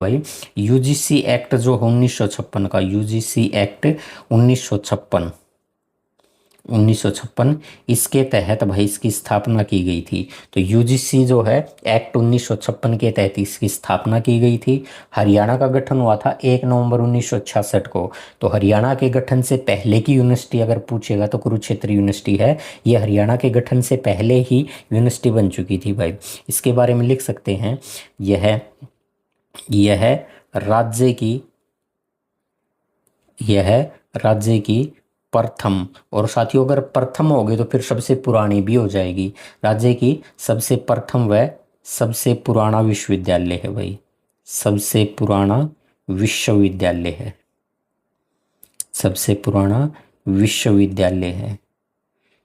भाई UGC act जो 1956 का, यूजीसी एक्ट 1956, 1956 इसके तहत भाई इसकी स्थापना की गई थी। तो यूजीसी जो है एक्ट 1956 के तहत इसकी स्थापना की गई थी। हरियाणा का गठन हुआ था 1 नवंबर 1966 को। तो हरियाणा के गठन से पहले की यूनिवर्सिटी अगर पूछेगा तो कुरुक्षेत्र यूनिवर्सिटी है। ये हरियाणा के गठन से पहले ही यूनिवर्सिटी बन चुकी थी भाई। इसके बारे में लिख सकते हैं, यह राज्य की यह राज्य की प्रथम, और साथियों अगर प्रथम हो गई तो फिर सबसे पुरानी भी हो जाएगी। राज्य की सबसे प्रथम व सबसे पुराना विश्वविद्यालय है भाई, सबसे पुराना विश्वविद्यालय है, सबसे पुराना विश्वविद्यालय है।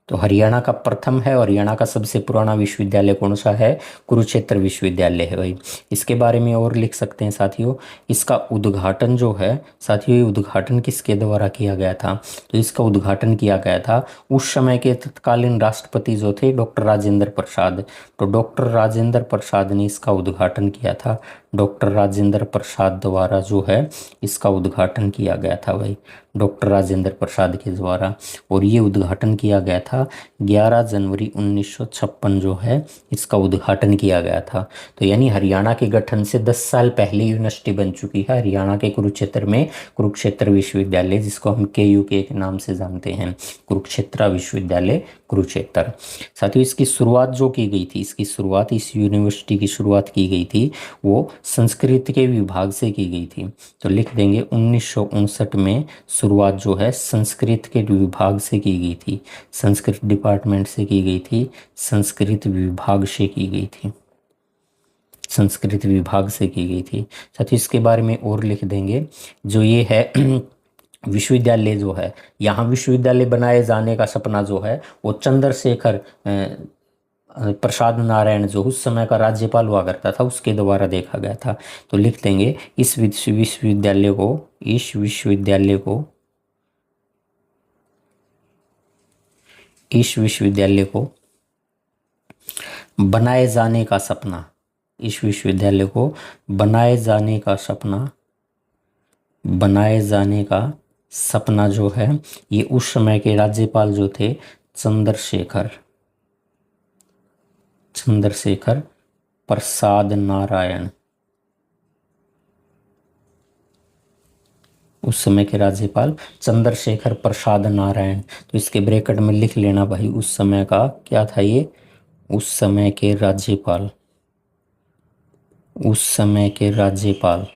तो हरियाणा का प्रथम है, और हरियाणा का सबसे पुराना विश्वविद्यालय कौन सा है? कुरुक्षेत्र विश्वविद्यालय है भाई। इसके बारे में और लिख सकते हैं साथियों, इसका उद्घाटन जो है साथियों, ये उद्घाटन किसके द्वारा किया गया था? तो इसका उद्घाटन किया गया था उस समय के तत्कालीन राष्ट्रपति जो थे डॉक्टर राजेंद्र प्रसाद। तो डॉक्टर राजेंद्र प्रसाद ने इसका उद्घाटन किया था, डॉक्टर राजेंद्र प्रसाद द्वारा जो है इसका उद्घाटन किया गया था भाई, डॉक्टर राजेंद्र प्रसाद के द्वारा। और ये उद्घाटन किया गया था 11 जनवरी 1956 जो है इसका उद्घाटन किया गया था। तो यानी हरियाणा के गठन से 10 साल पहले यूनिवर्सिटी बन चुकी है हरियाणा के कुरुक्षेत्र में, कुरुक्षेत्र विश्वविद्यालय, जिसको हम KUK के नाम से जानते हैं, कुरुक्षेत्र विश्वविद्यालय कुरुक्षेत्र। साथियों इसकी शुरुआत जो की गई थी, इसकी शुरुआत, इस यूनिवर्सिटी की शुरुआत की गई थी वो संस्कृत के विभाग से की गई थी। तो लिख देंगे 1959 में शुरुआत जो है संस्कृत के विभाग से की गई थी, संस्कृत डिपार्टमेंट से की गई थी, संस्कृत विभाग से की गई थी, संस्कृत विभाग से की गई थी। साथ ही इसके बारे में और लिख देंगे, जो ये है विश्वविद्यालय जो है, यहाँ विश्वविद्यालय बनाए जाने का सपना जो है वो चंद्रशेखर प्रसाद नारायण जो उस समय का राज्यपाल हुआ करता था उसके द्वारा देखा गया था। तो लिख देंगे इस विश्वविद्यालय को बनाए जाने का सपना, इस विश्वविद्यालय को बनाए जाने का सपना जो है ये उस समय के राज्यपाल जो थे चंद्रशेखर प्रसाद नारायण, उस समय के राज्यपाल चंद्रशेखर प्रसाद नारायण। तो इसके ब्रैकेट में लिख लेना भाई, उस समय का क्या था ये? उस समय के राज्यपाल,